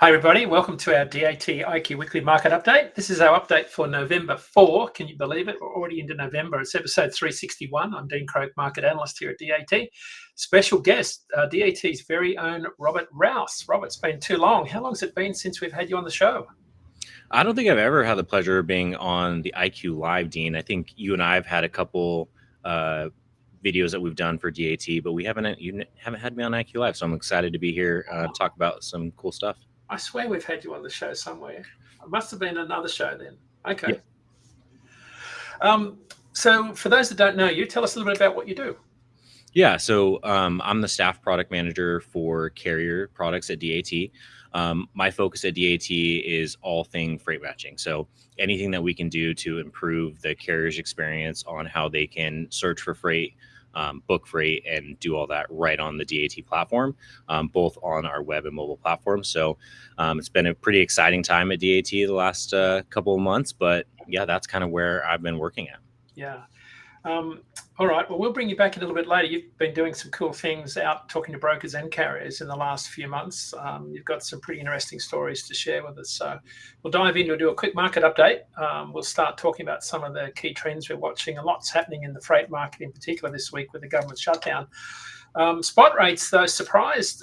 Hi everybody, welcome to our DAT IQ Weekly Market Update. This is our update for November 4. Can you believe it? We're already into November. It's episode 361. I'm Dean Croak, Market Analyst here at DAT. Special guest, DAT's very own Robert Rouse. Robert, it's been too long. How long has it been since we've had you on the show? I don't think I've ever had the pleasure of being on the IQ Live, Dean. I think you and I have had a couple videos that we've done for DAT, but you haven't had me on IQ Live, so I'm excited to be here to talk about some cool stuff. I swear we've had you on the show somewhere. It must have been another show then. Okay. Yeah. So for those that don't know you, tell us a little bit about what you do. Yeah, so I'm the staff product manager for carrier products at DAT. My focus at DAT is all thing freight matching. So anything that we can do to improve the carrier's experience on how they can search for freight, book freight, and do all that right on the DAT platform, both on our web and mobile platform. So it's been a pretty exciting time at DAT the last couple of months, but yeah, that's kind of where I've been working at. Yeah. All right. Well, we'll bring you back a little bit later. You've been doing some cool things out talking to brokers and carriers in the last few months. You've got some pretty interesting stories to share with us. So we'll dive in to do a quick market update. We'll start talking about some of the key trends we're watching. A lot's happening in the freight market in particular this week with the government shutdown. Spot rates, though, surprised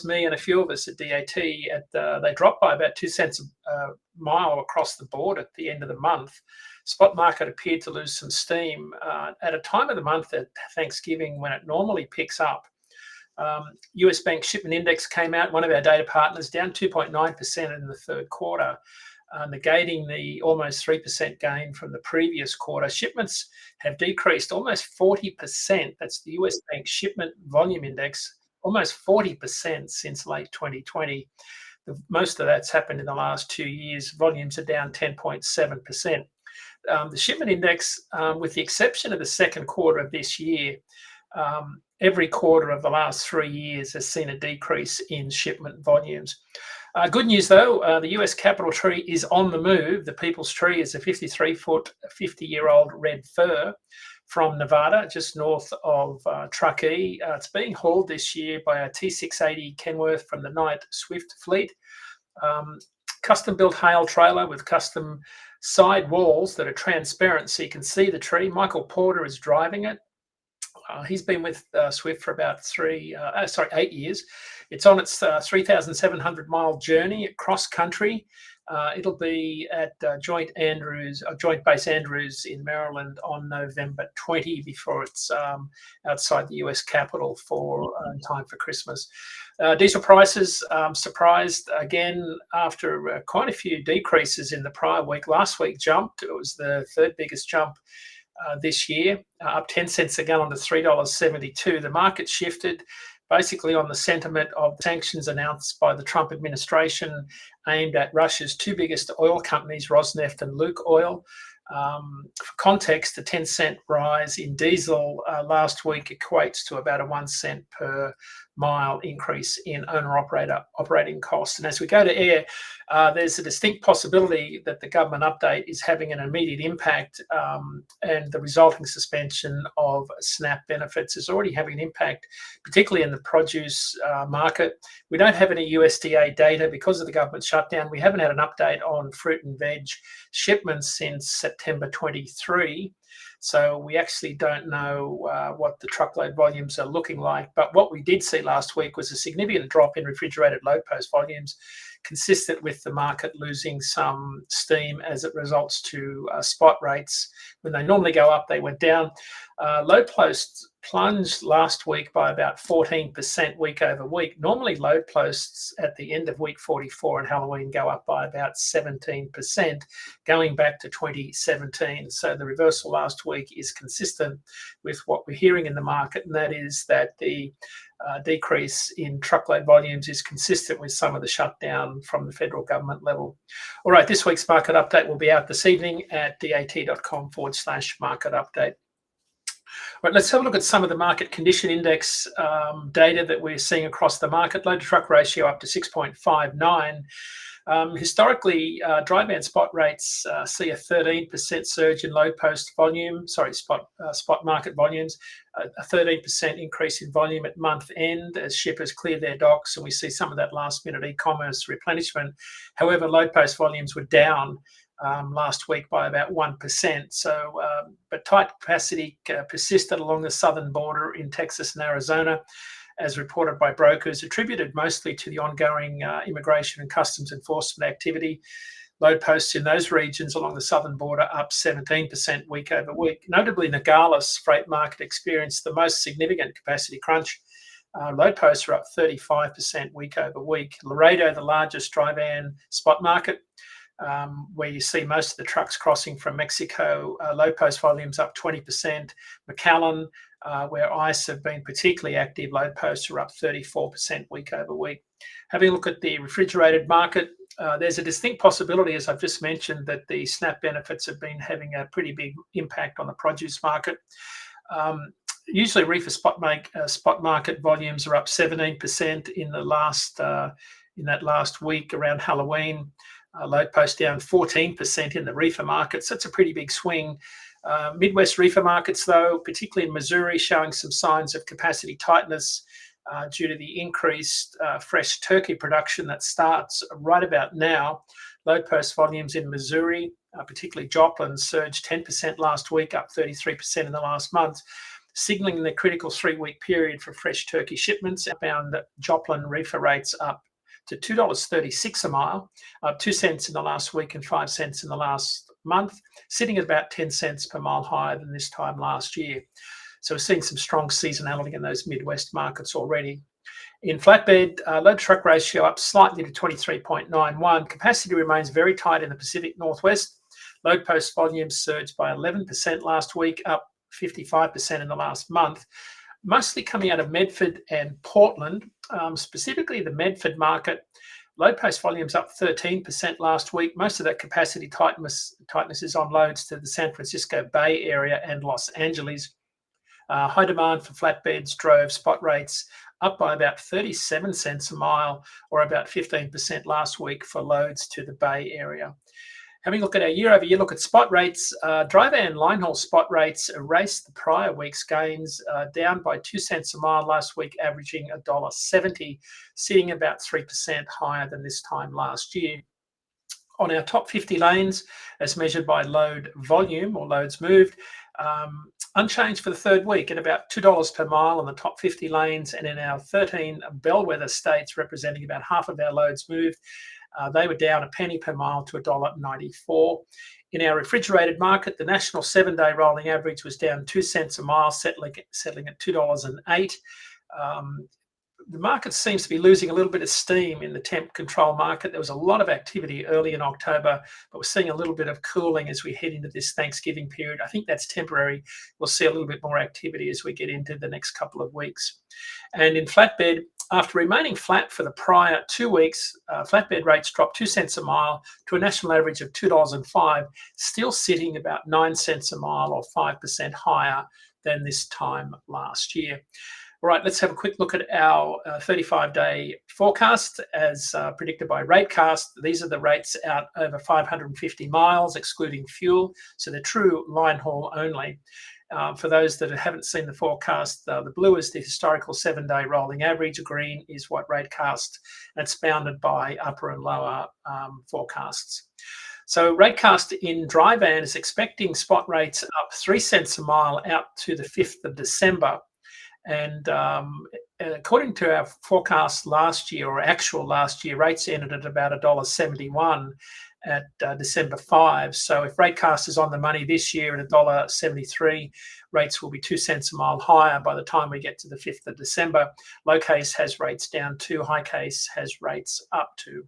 me and a few of us at DAT. They dropped by about 2 cents a mile across the board at the end of the month. Spot market appeared to lose some steam at a time of the month at Thanksgiving when it normally picks up. US Bank Shipment Index came out, one of our data partners, down 2.9% in the third quarter, negating the almost 3% gain from the previous quarter. Shipments have decreased almost 40%. That's the US Bank Shipment Volume Index, almost 40% since late 2020. Most of that's happened in the last 2 years. Volumes are down 10.7%. The shipment index, with the exception of the second quarter of this year, every quarter of the last 3 years has seen a decrease in shipment volumes. Good news, though, the US Capitol tree is on the move. The People's Tree is a 53-foot, 50-year-old red fir from Nevada, just north of Truckee. It's being hauled this year by a T680 Kenworth from the Knight Swift fleet. Custom-built hail trailer with custom side walls that are transparent so you can see the tree. Michael Porter is driving it. He's been with Swift for about 8 years. It's on its 3,700-mile journey cross country. It'll be at Joint Base Andrews in Maryland on November 20 before it's outside the US Capitol for time for Christmas. Diesel prices surprised again after quite a few decreases in the prior week. Last week jumped. It was the third biggest jump this year, up 10 cents a gallon to $3.72. The market shifted basically on the sentiment of sanctions announced by the Trump administration aimed at Russia's two biggest oil companies, Rosneft and Lukoil. For context, the 10-cent rise in diesel last week equates to about a 1 cent per mile increase in owner-operator operating costs. And as we go to air, there's a distinct possibility that the government update is having an immediate impact, and the resulting suspension of SNAP benefits is already having an impact, particularly in the produce market. We don't have any USDA data because of the government shutdown. We haven't had an update on fruit and veg shipments since September 23. So we actually don't know what the truckload volumes are looking like. But what we did see last week was a significant drop in refrigerated load post volumes, consistent with the market losing some steam as it results to spot rates. When they normally go up, they went down. Load posts plunged last week by about 14% week over week. Normally, load posts at the end of week 44 and Halloween go up by about 17%, going back to 2017. So the reversal last week is consistent with what we're hearing in the market, and that is that the decrease in truckload volumes is consistent with some of the shutdown from the federal government level. All right, this week's market update will be out this evening at dat.com/market update. Right, let's have a look at some of the market condition index data that we're seeing across the market. Load to truck ratio up to 6.59. Historically, dry van spot rates see a 13% surge in load post volume, spot market volumes, a 13% increase in volume at month end as shippers clear their docks, and we see some of that last minute e-commerce replenishment. However, load post volumes were down last week by about 1%. But tight capacity persisted along the southern border in Texas and Arizona, as reported by brokers, attributed mostly to the ongoing immigration and customs enforcement activity. Load posts in those regions along the southern border up 17% week over week. Notably, Nogales freight market experienced the most significant capacity crunch. Load posts are up 35% week over week. Laredo, the largest dry van spot market, where you see most of the trucks crossing from Mexico, load post volumes up 20%. McAllen, where ICE have been particularly active, load posts are up 34% week over week. Having a look at the refrigerated market, there's a distinct possibility, as I've just mentioned, that the SNAP benefits have been having a pretty big impact on the produce market. Usually reefer spot market volumes are up 17% in that last week around Halloween. Load post down 14% in the reefer markets. That's a pretty big swing. Midwest reefer markets, though, particularly in Missouri, showing some signs of capacity tightness due to the increased fresh turkey production that starts right about now. Load post volumes in Missouri, particularly Joplin, surged 10% last week, up 33% in the last month, signaling the critical 3-week period for fresh turkey shipments. Outbound Joplin reefer rates up to $2.36 a mile, up 2 cents in the last week and 5 cents in the last month, sitting at about 10 cents per mile higher than this time last year. So we're seeing some strong seasonality in those Midwest markets already. In flatbed, load truck ratio up slightly to 23.91. Capacity remains very tight in the Pacific Northwest. Load post volumes surged by 11% last week, up 55% in the last month, mostly coming out of Medford and Portland. Specifically the Medford market, load post volumes up 13% last week. Most of that capacity tightness is on loads to the San Francisco Bay Area and Los Angeles. High demand for flatbeds drove spot rates up by about 37 cents a mile, or about 15% last week for loads to the Bay Area. Having a look at our year-over-year look at spot rates, dry van line haul spot rates erased the prior week's gains, down by 2 cents a mile last week, averaging $1.70, sitting about 3% higher than this time last year. On our top 50 lanes, as measured by load volume or loads moved, unchanged for the third week at about $2 per mile on the top 50 lanes, and in our 13 bellwether states representing about half of our loads moved, they were down a penny per mile to $1.94. In our refrigerated market, the national 7-day rolling average was down 2 cents a mile, settling at $2.08. The market seems to be losing a little bit of steam in the temp control market. There was a lot of activity early in October, but we're seeing a little bit of cooling as we head into this Thanksgiving period. I think that's temporary. We'll see a little bit more activity as we get into the next couple of weeks. And in flatbed, after remaining flat for the prior 2 weeks, flatbed rates dropped 2 cents a mile to a national average of $2.05, still sitting about 9 cents a mile or 5% higher than this time last year. All right, let's have a quick look at our 35-day forecast as predicted by Ratecast. These are the rates out over 550 miles, excluding fuel, so they're true line haul only. For those that haven't seen the forecast, the blue is the historical 7-day rolling average. Green is what Ratecast, that's bounded by upper and lower forecasts. So Ratecast in dry van is expecting spot rates up 3 cents a mile out to the 5th of December. And according to our forecast last year, or actual last year, rates ended at about $1.71 at December 5. So if Ratecast is on the money this year at $1.73, rates will be 2 cents a mile higher by the time we get to the 5th of December. Low case has rates down to, high case has rates up to.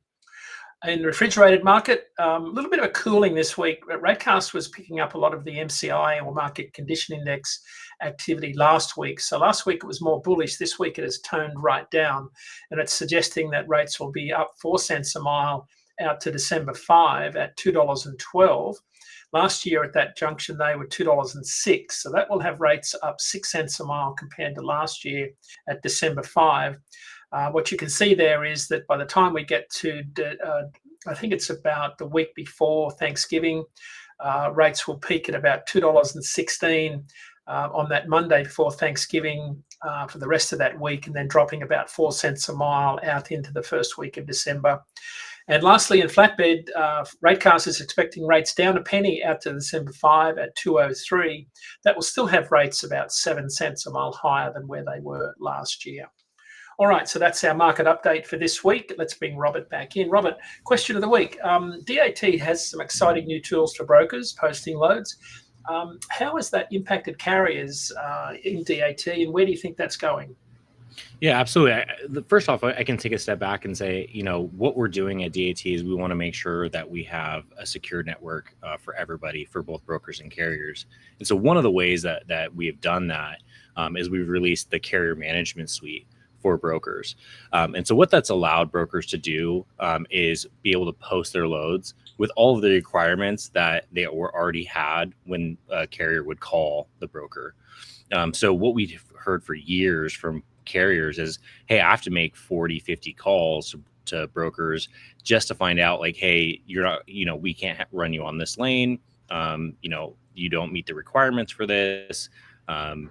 In the refrigerated market, a little bit of a cooling this week. Ratecast was picking up a lot of the MCI, or Market Condition Index, activity last week. So last week it was more bullish. This week it has toned right down, and it's suggesting that rates will be up 4 cents a mile out to December 5 at $2.12. Last year at that junction they were $2.06, so that will have rates up 6 cents a mile compared to last year at December 5. What you can see there is that by the time we get to I think it's about the week before Thanksgiving. Rates will peak at about $2.16 on that Monday before Thanksgiving for the rest of that week, and then dropping about 4 cents a mile out into the first week of December. And lastly, in flatbed, Ratecast is expecting rates down a penny out to December 5 at 203. That will still have rates about 7 cents a mile higher than where they were last year. All right, so that's our market update for this week. Let's bring Robert back in. Robert, question of the week. DAT has some exciting new tools for brokers posting loads. How has that impacted carriers in DAT, and where do you think that's going? Yeah, absolutely. First off, I can take a step back and say, what we're doing at DAT is we want to make sure that we have a secure network for everybody, for both brokers and carriers. And so one of the ways that we have done that is we've released the carrier management suite for brokers. And so what that's allowed brokers to do is be able to post their loads with all of the requirements that they were already had when a carrier would call the broker. So what we've heard for years from carriers is, hey, I have to make 40, 50 calls to brokers just to find out, like, hey, you're not, we can't run you on this lane. You don't meet the requirements for this.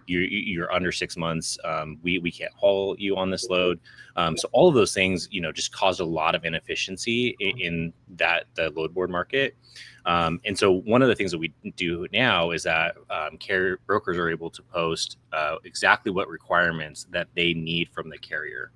You're under 6 months. We can't haul you on this load. So all of those things, just caused a lot of inefficiency in the load board market. And so one of the things that we do now is that carrier brokers are able to post exactly what requirements that they need from the carrier.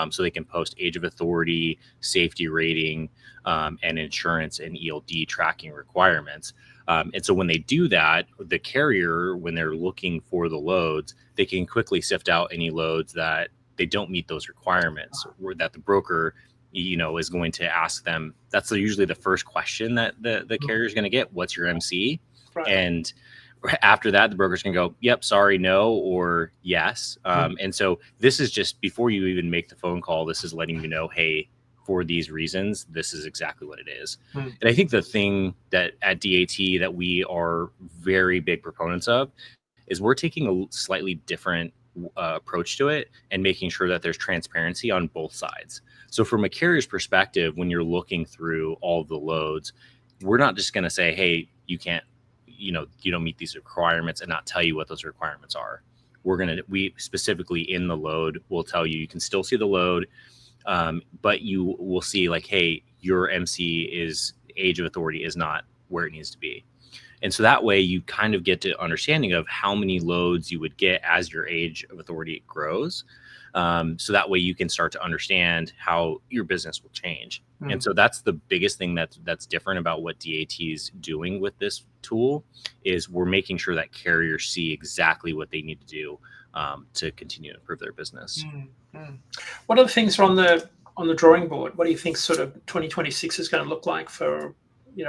So they can post age of authority, safety rating, and insurance and ELD tracking requirements. And so when they do that, the carrier, when they're looking for the loads, they can quickly sift out any loads that they don't meet those requirements, or that the broker is going to ask them. That's usually the first question that the carrier is going to get. What's your MC? Right. And after that, the broker's can go, yep, sorry, no, or yes. And so this is just before you even make the phone call, this is letting you know, hey, for these reasons, this is exactly what it is. And I think the thing that at DAT that we are very big proponents of is we're taking a slightly different approach to it and making sure that there's transparency on both sides. So from a carrier's perspective, when you're looking through all of the loads, we're not just going to say, hey, you can't, you don't meet these requirements, and not tell you what those requirements are. We specifically in the load will tell you can still see the load, but you will see, like, hey, your MC is age of authority is not where it needs to be. And so that way you kind of get to understanding of how many loads you would get as your age of authority grows. So that way you can start to understand how your business will change. And so that's the biggest thing that's different about what DAT is doing with this tool, is we're making sure that carriers see exactly what they need to do to continue to improve their business. What other things are on the drawing board? What do you think sort of 2026 is going to look like for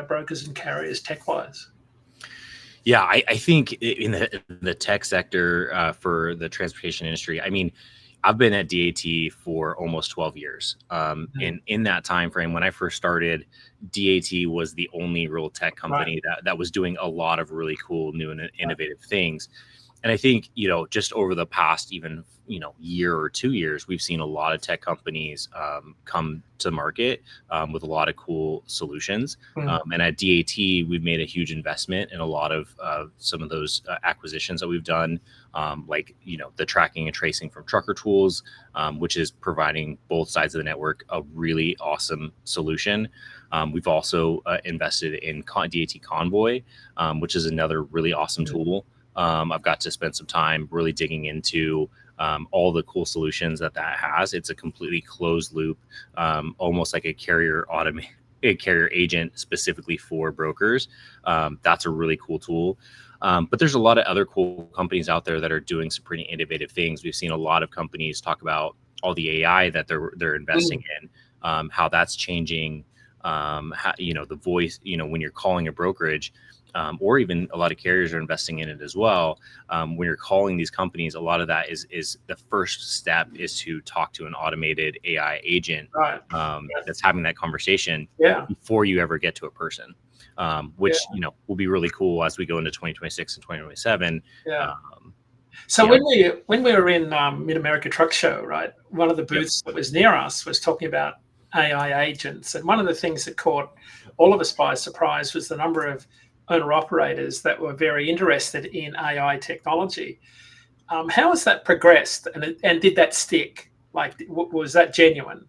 brokers and carriers tech-wise? Yeah, I think in the tech sector for the transportation industry, I mean, I've been at DAT for almost 12 years. And in that time frame, when I first started, DAT was the only real tech company that was doing a lot of really cool, new and innovative things. And I think, just over the past even, year or 2 years, we've seen a lot of tech companies come to market with a lot of cool solutions. And at DAT, we've made a huge investment in a lot of some of those acquisitions that we've done, like, the tracking and tracing from Trucker Tools, which is providing both sides of the network a really awesome solution. We've also invested in DAT Convoy, which is another really awesome tool. I've got to spend some time really digging into all the cool solutions that has. It's a completely closed loop, almost like a carrier agent specifically for brokers. That's a really cool tool. But there's a lot of other cool companies out there that are doing some pretty innovative things. We've seen a lot of companies talk about all the AI that they're investing in, how that's changing, how, the voice, when you're calling a brokerage, or even a lot of carriers are investing in it as well. When you're calling these companies, a lot of that is the first step is to talk to an automated AI agent that's having that conversation before you ever get to a person, which will be really cool as we go into 2026 and 2027. So when we were in Mid America Truck Show, right, one of the booths that was near us was talking about AI agents. And one of the things that caught all of us by surprise was the number of owner-operators that were very interested in AI technology. How has that progressed, and did that stick? Like, was that genuine?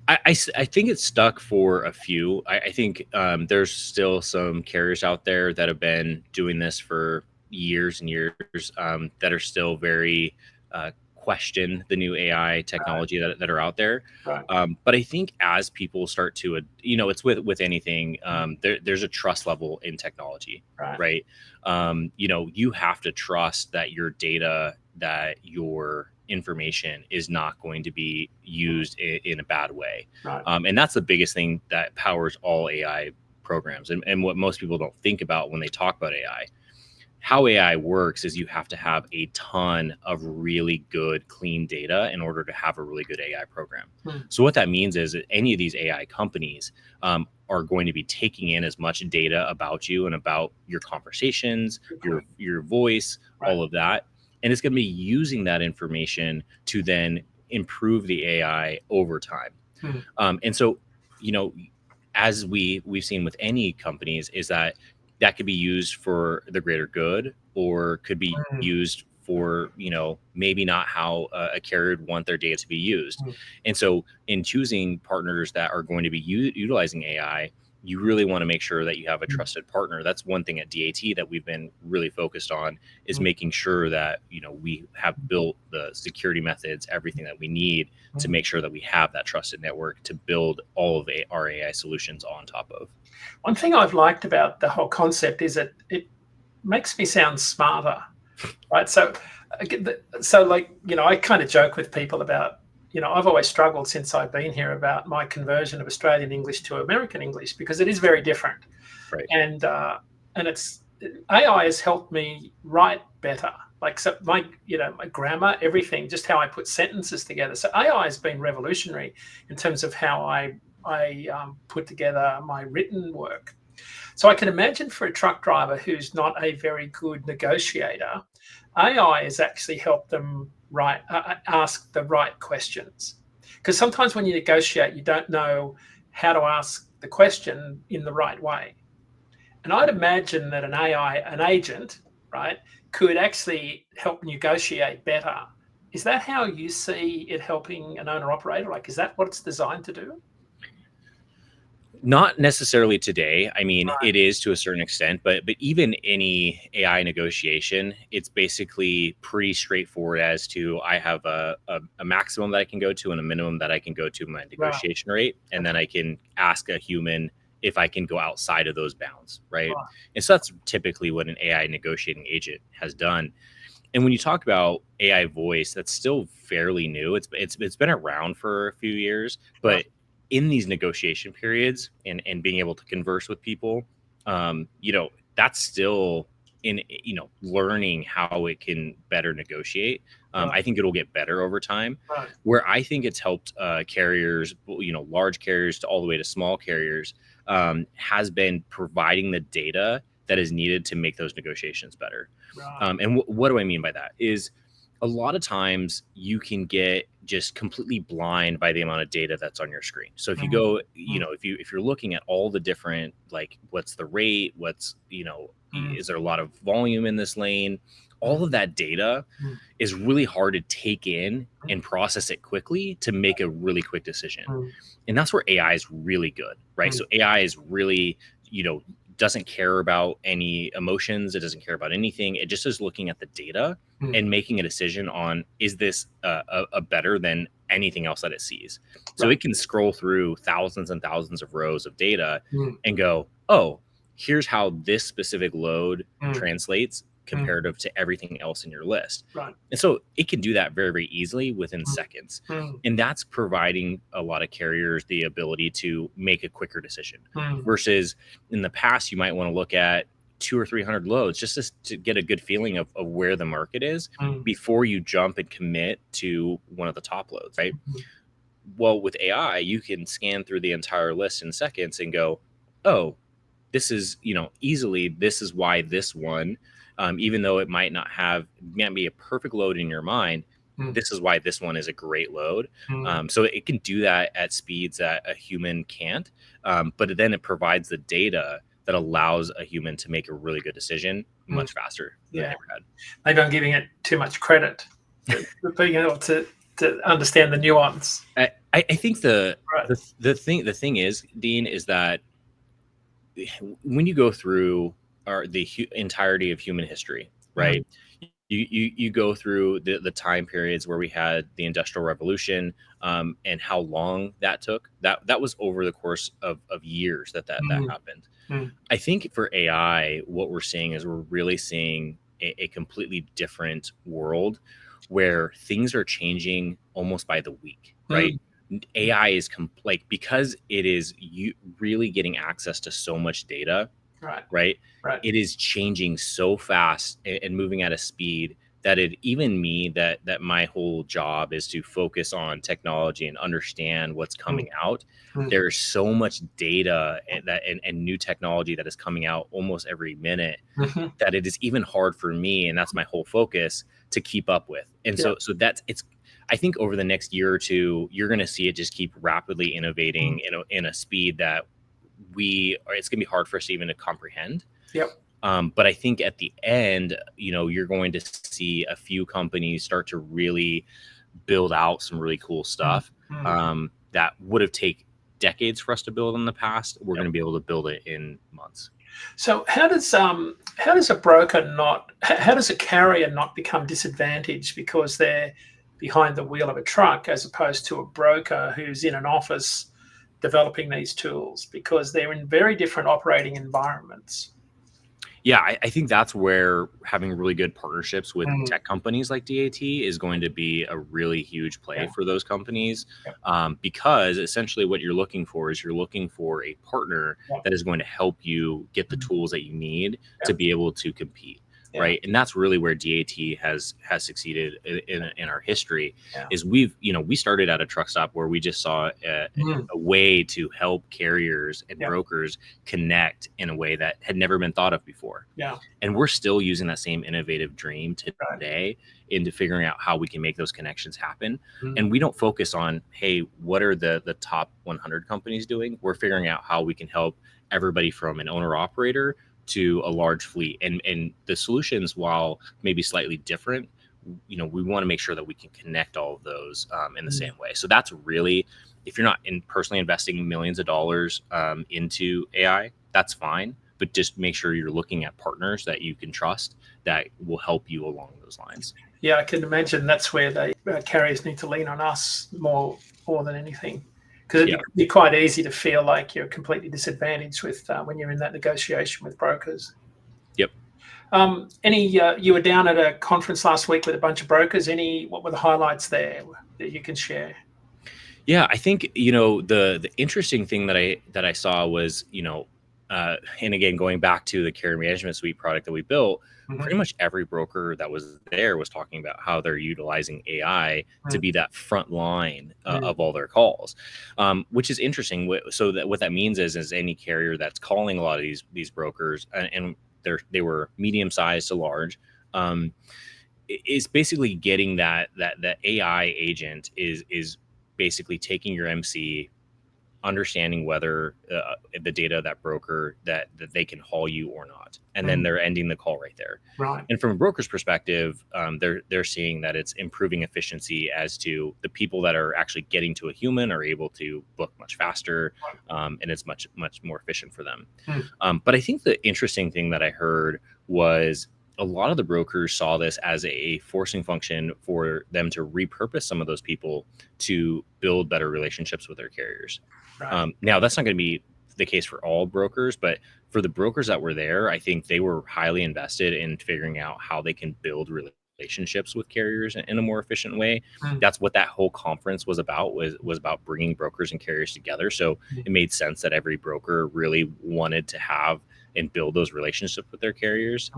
I think it's stuck for a few. I think there's still some carriers out there that have been doing this for years and years, that are still very question the new AI technology that are out there. Right. But I think as people start to, it's with anything, there's a trust level in technology, Right. right? You have to trust that your data, that your information is not going to be used in a bad way. Right. And that's the biggest thing that powers all AI programs, and what most people don't think about when they talk about AI. How AI works is you have to have a ton of really good, clean data in order to have a really good AI program. So what that means is that any of these AI companies are going to be taking in as much data about you and about your conversations, your voice, all of that. And it's going to be using that information to then improve the AI over time. And so, as we've seen with any companies, is that could be used for the greater good, or could be used for, maybe not how a carrier would want their data to be used. And so in choosing partners that are going to be utilizing AI, you really want to make sure that you have a trusted partner. That's one thing at DAT that we've been really focused on, is making sure that, we have built the security methods, everything that we need to make sure that we have that trusted network to build all of our AI solutions on top of. One thing I've liked about the whole concept is that it makes me sound smarter, right? So like, I kind of joke with people about, I've always struggled since I've been here about my conversion of Australian English to American English, because it is very different. Right. And AI has helped me write better. Like, so my grammar, everything, just how I put sentences together. So AI has been revolutionary in terms of how I put together my written work. So I can imagine for a truck driver who's not a very good negotiator, AI has actually helped them ask the right questions. Because sometimes when you negotiate, you don't know how to ask the question in the right way. And I'd imagine that an agent, right, could actually help negotiate better. Is that how you see it helping an owner operator? Like, is that what it's designed to do? Not necessarily today. I mean, it is to a certain extent, but even any AI negotiation, it's basically pretty straightforward as to, I have a maximum that I can go to and a minimum that I can go to my negotiation rate. And then I can ask a human if I can go outside of those bounds, right? And so that's typically what an AI negotiating agent has done. And when you talk about AI voice, that's still fairly new. It's been around for a few years, but in these negotiation periods and being able to converse with people, that's still in, learning how it can better negotiate. I think it'll get better over time. Where I think it's helped carriers, large carriers to all the way to small carriers, has been providing the data that is needed to make those negotiations better. And what do I mean by that? Is a lot of times you can get just completely blind by the amount of data that's on your screen. So if you go, if you're looking at all the different, like, what's the rate, what's, is there a lot of volume in this lane? All of that data is really hard to take in and process it quickly to make a really quick decision. And that's where AI is really good, right? So AI is really, doesn't care about any emotions. It doesn't care about anything. It just is looking at the data and making a decision on, is this a better than anything else that it sees? So it can scroll through thousands and thousands of rows of data and go, oh, here's how this specific load translates comparative to everything else in your list. And so it can do that very, very easily within seconds. And that's providing a lot of carriers the ability to make a quicker decision versus in the past, you might want to look at 200 or 300 loads just to get a good feeling of where the market is before you jump and commit to one of the top loads, right? Well, with AI, you can scan through the entire list in seconds and go, oh, this is, easily, this is why this one, even though it might not be a perfect load in your mind, this is why this one is a great load. Mm. So it can do that at speeds that a human can't, but then it provides the data that allows a human to make a really good decision much faster than they Yeah. ever had. Maybe I'm giving it too much credit, but being able to understand the nuance. I think Right. the thing is, Dean, is that when you go through the entirety of human history, right? You go through the time periods where we had the Industrial Revolution, and how long that took. That was over the course of years that Mm. happened. Mm. I think for AI, what we're seeing is we're really seeing a completely different world where things are changing almost by the week, right? Mm. AI is like, because it is you really getting access to so much data, Right. right? Right. It is changing so fast and moving at a speed that even me, that my whole job is to focus on technology and understand what's coming out. Mm. There's so much data and new technology that is coming out almost every minute Mhm. that it is even hard for me, and that's my whole focus, to keep up with. And Yeah. so that's it's I think over the next year or two, you're going to see it just keep rapidly innovating in a speed that it's going to be hard for us even to comprehend. Yep. But I think at the end, you're going to see a few companies start to really build out some really cool Mm. stuff, Mm. that would have taken decades for us to build in the past. We're Yep. going to be able to build it in months. So how does a broker not how does a carrier not become disadvantaged because they're behind the wheel of a truck as opposed to a broker who's in an office developing these tools, because they're in very different operating environments? Yeah, I think that's where having really good partnerships with Mm. tech companies like DAT is going to be a really huge play Yeah. for those companies, Yep. because essentially what you're looking for is you're looking for a partner Yep. that is going to help you get the Mm. tools that you need to Yep. be able to compete. Yeah. Right. And that's really where DAT has succeeded in our history. Yeah. Is we started at a truck stop where we just saw Mm. a way to help carriers and Yep. brokers connect in a way that had never been thought of before. Yeah. And we're still using that same innovative dream Right. today into figuring out how we can make those connections happen. Mm. And we don't focus on, hey, what are the top 100 companies doing? We're figuring out how we can help everybody from an owner operator to a large fleet. And the solutions, while maybe slightly different, we want to make sure that we can connect all of those in the Mm. same way. So that's really, if you're not personally investing millions of dollars into AI, that's fine. But just make sure you're looking at partners that you can trust that will help you along those lines. Yeah, I can imagine that's where the carriers need to lean on us more than anything, because it'd be quite easy to feel like you're completely disadvantaged with when you're in that negotiation with brokers. Yep. You were down at a conference last week with a bunch of brokers. What were the highlights there that you can share? Yeah, I think the interesting thing that I saw was, and again, going back to the carrier management suite product that we built, pretty much every broker that was there was talking about how they're utilizing AI to be that front line of all their calls, which is interesting. So that what that means is any carrier that's calling a lot of these brokers, and they were medium sized to large, is basically getting that AI agent is basically taking your MC, understanding whether the data of that broker that they can haul you or not, and then they're ending the call right there. Right. And from a broker's perspective, they're seeing that it's improving efficiency as to the people that are actually getting to a human are able to book much faster, and it's much more efficient for them. But I think the interesting thing that I heard was a lot of the brokers saw this as a forcing function for them to repurpose some of those people to build better relationships with their carriers. Right. Now, that's not going to be the case for all brokers, but for the brokers that were there, I think they were highly invested in figuring out how they can build relationships with carriers in a more efficient way. That's what that whole conference was about, was about bringing brokers and carriers together. So it made sense that every broker really wanted to have and build those relationships with their carriers.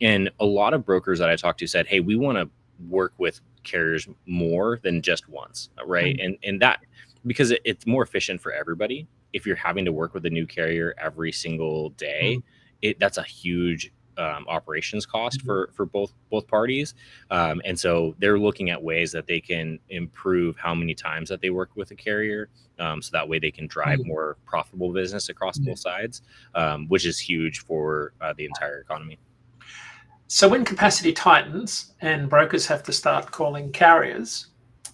And a lot of brokers that I talked to said, hey, we want to work with carriers more than just once, right? And that, because it's more efficient for everybody. If you're having to work with a new carrier every single day, that's a huge operations cost Mhm. for both parties. And so they're looking at ways that they can improve how many times that they work with a carrier, so that way they can drive Mm. more profitable business across Yeah. both sides, which is huge for the entire economy. So when capacity tightens and brokers have to start calling carriers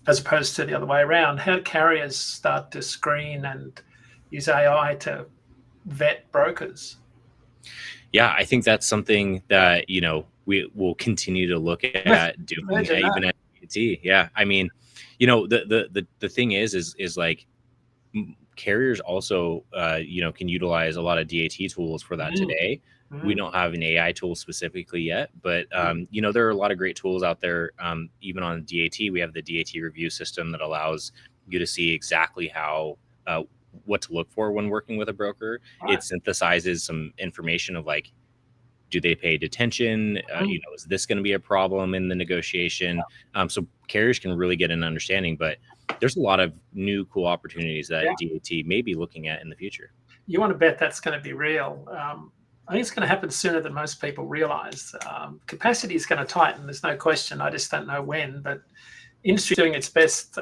as opposed to the other way around, how do carriers start to screen and use AI to vet brokers? Yeah, I think that's something that we will continue to look at doing, Imagine that. even at DAT. Yeah, I mean, the thing is like carriers also can utilize a lot of DAT tools for that Mm, today. We mm, don't have an AI tool specifically yet, but mm. there are a lot of great tools out there. Even on DAT, we have the DAT review system that allows you to see exactly how what to look for when working with a broker. It Right. synthesizes some information of like, do they pay attention? Mm. Is this going to be a problem in the negotiation? So carriers can really get an understanding, but there's a lot of new cool opportunities Yeah. that DAT may be looking at in the future. You want to bet that's going to be real. I think it's going to happen sooner than most people realize. Capacity is going to tighten. There's no question. I just don't know when, but industry doing its best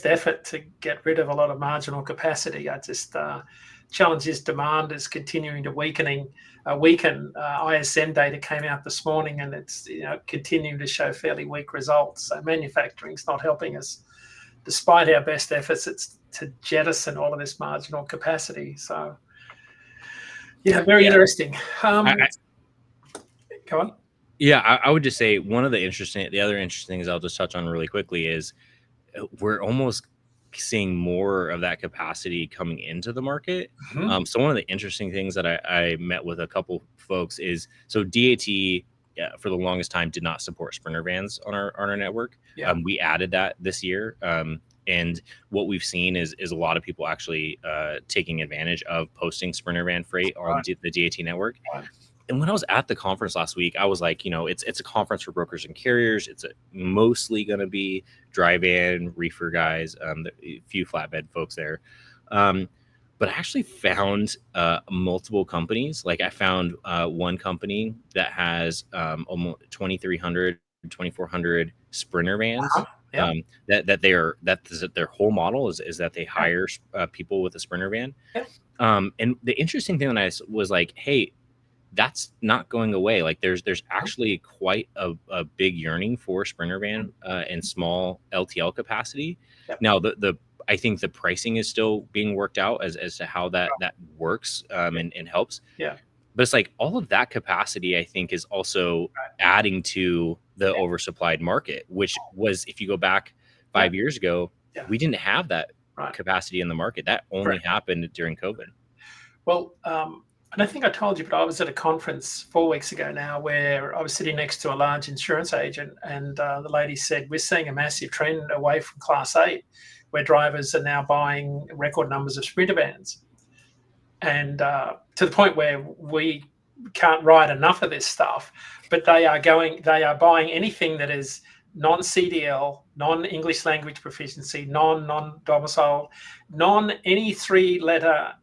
effort to get rid of a lot of marginal capacity. I just challenge is demand is continuing to weaken. ISM data came out this morning, and it's continuing to show fairly weak results. So manufacturing's not helping us, despite our best efforts. It's to jettison all of this marginal capacity. So yeah, very Yeah, interesting. I, I Go on. yeah, I would just say the other interesting things I'll just touch on really quickly is we're almost seeing more of that capacity coming into the market. Mhm. So one of the interesting things that I met with a couple folks is, so DAT, yeah, for the longest time did not support Sprinter vans on our network. Yeah. We added that this year. And what we've seen is a lot of people actually taking advantage of posting Sprinter van freight on Right. the DAT network. Right. And when I was at the conference last week, I was like, it's a conference for brokers and carriers. It's mostly going to be dry van, reefer guys, a few flatbed folks there. But I actually found multiple companies. Like I found one company that has almost 2,300, 2,400 Sprinter vans. Uh-huh. Yeah. That their whole model is that they Yeah. hire people with a Sprinter van. Yeah. And the interesting thing that I was like, hey, that's not going away. Like there's actually quite a big yearning for Sprinter van and small LTL capacity. Yep. Now the I think the pricing is still being worked out as to how that works and helps. Yeah. But it's like all of that capacity, I think, is also adding to the oversupplied market, which was, if you go back Yeah. 5 years ago, Yeah. we didn't have that Right. capacity in the market. That only Correct. happened during COVID. Well, and I think I told you, but I was at a conference 4 weeks ago now where I was sitting next to a large insurance agent, and the lady said, "We're seeing a massive trend away from Class 8, where drivers are now buying record numbers of Sprinter vans, and to the point where we can't write enough of this stuff, but they are buying anything that is non-CDL, non-English language proficiency, non-domicile, any three-letter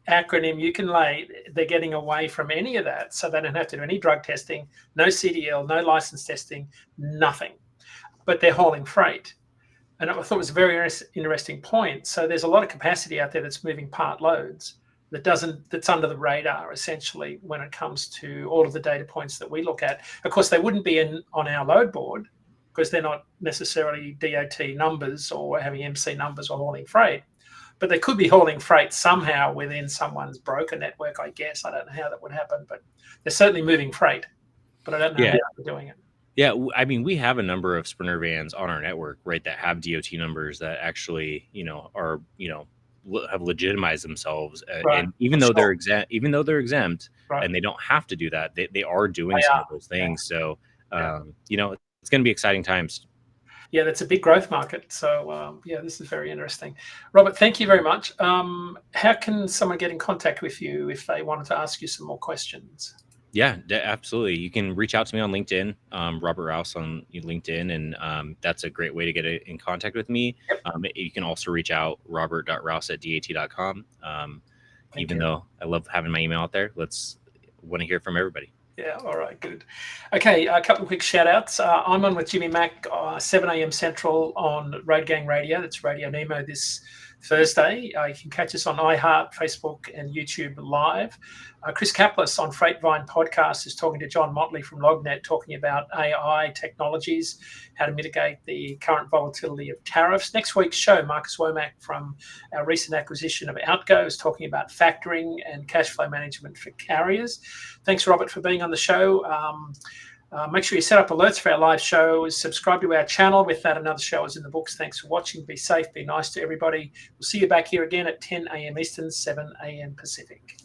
acronym you can lay. They're getting away from any of that, so they don't have to do any drug testing, no CDL, no license testing, nothing. But they're hauling freight." And I thought it was a very interesting point. So there's a lot of capacity out there that's moving part loads that's under the radar, essentially, when it comes to all of the data points that we look at. Of course, they wouldn't be on our load board because they're not necessarily DOT numbers or having MC numbers or hauling freight, but they could be hauling freight somehow within someone's broker network, I guess. I don't know how that would happen, but they're certainly moving freight, but I don't know how Yeah. they're doing it. Yeah, I mean, we have a number of Sprinter vans on our network, right, that have DOT numbers that actually, are, have legitimized themselves. Right. And even For though sure. they're exempt Right. and they don't have to do that, they are doing They some are. of those Yeah. things. So, Yeah. it's going to be exciting times. Yeah, that's a big growth market. So yeah, this is very interesting. Robert, thank you very much. How can someone get in contact with you if they wanted to ask you some more questions? Yeah, absolutely. You can reach out to me on LinkedIn, Robert Rouse on LinkedIn, and that's a great way to get in contact with me. Yep. You can also reach out robert.rouse@dat.com. Thank Even you. though I love having my email out there, want to hear from everybody. Yeah, all right, good. Okay, a couple of quick shout outs. I'm on with Jimmy Mack, 7 a.m. Central on Road Gang Radio. That's Radio Nemo this Thursday. You can catch us on iHeart, Facebook, and YouTube live. Chris Kaplis on Freight Vine Podcast is talking to John Motley from Lognet, talking about AI technologies, how to mitigate the current volatility of tariffs. Next week's show, Marcus Womack from our recent acquisition of Outgo is talking about factoring and cash flow management for carriers. Thanks, Robert, for being on the show. Make sure you set up alerts for our live shows. Subscribe to our channel. With that, another show is in the books. Thanks for watching. Be safe. Be nice to everybody. We'll see you back here again at 10 a.m. Eastern, 7 a.m. Pacific.